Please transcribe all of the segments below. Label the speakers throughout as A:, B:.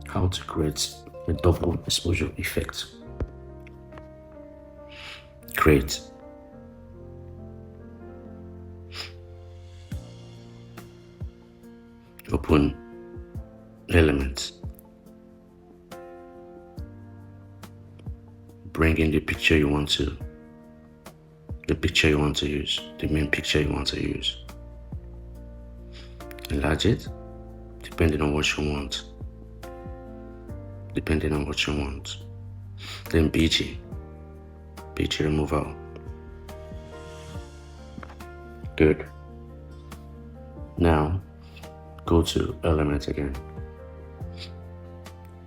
A: how to create a double exposure effect. Create. Open elements. Bring in the picture you want to use, the main picture you want to use. Enlarge it depending on what you want. Then BG removal. Good. Now go to elements again.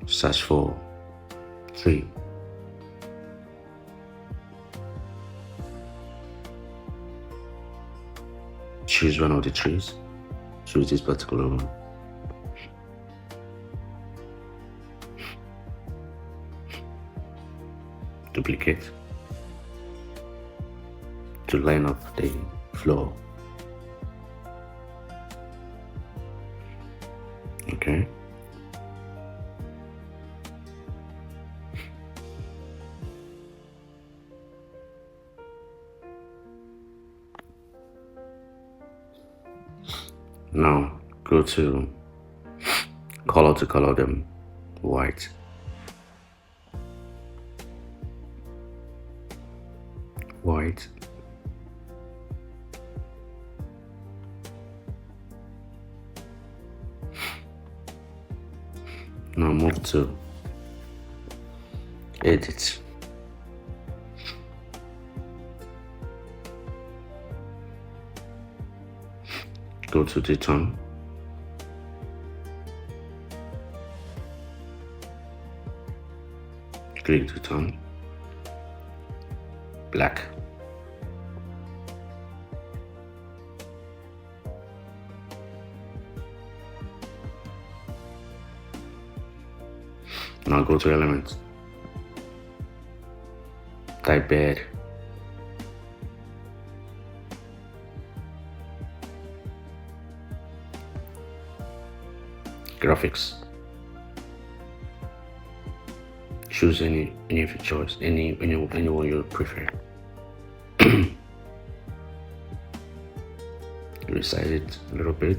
A: Search for tree. Choose one of the trees. Choose this particular one. Duplicate to line up the floor. Okay. Now go to color to color them white. White. Now move to edit. Go to the tone. Click the tone. Black. Now go to elements. Type bed. Graphics. Choose any of your choice, anyone you prefer. Resize it a little bit.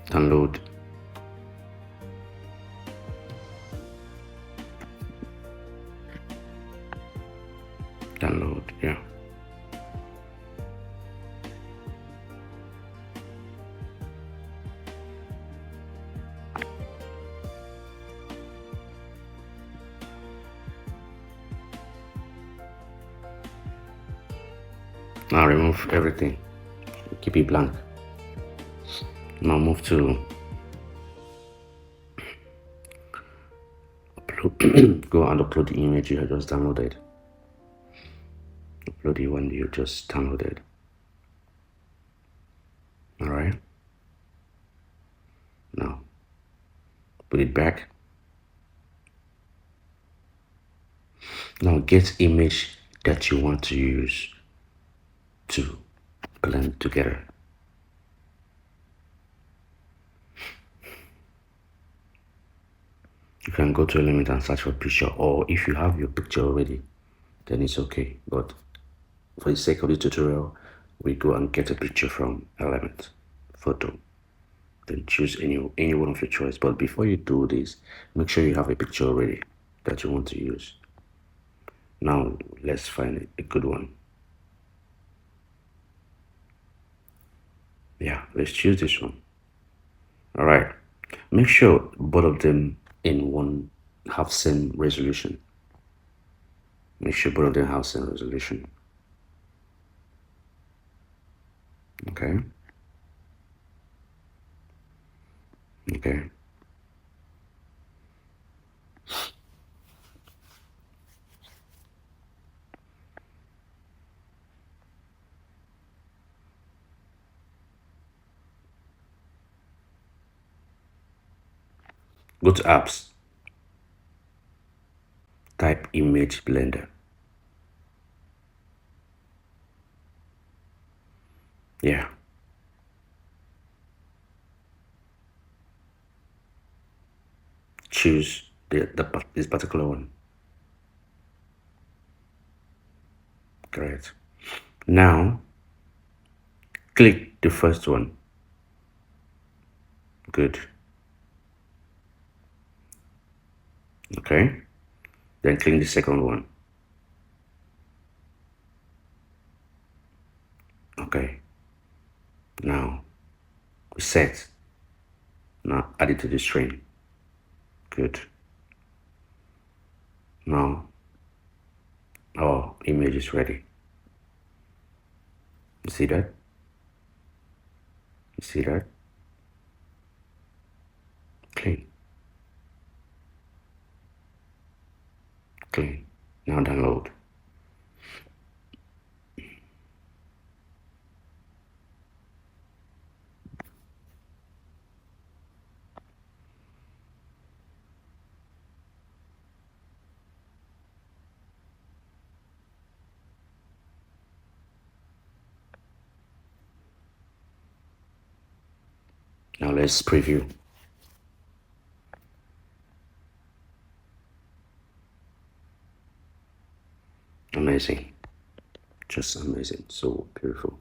A: Download. Yeah. Now remove everything. Keep it blank. Now move to upload. Go and upload the image you have just downloaded. Upload the one you just downloaded. Alright. Now put it back. Now get image that you want to use to blend together. You can go to element and search for picture, or if you have your picture already, then it's okay. But for the sake of the tutorial, we go and get a picture from element, photo. Then choose any one of your choice. But before you do this, make sure you have a picture already that you want to use. Now let's find a good one. Yeah, let's choose this one. All right. Make sure both of them have same resolution. Make sure both of them have same resolution. Okay. Okay. Go to apps. Type image blender. Yeah. Choose this particular one. Great. Now, click the first one. Good. Okay. Then click the second one. Okay. Now, set. Now, add it to the string. Good. Now, our image is ready. You see that? You see that? Clean. Clean. Now download. Now let's preview. Amazing. Just amazing. So beautiful.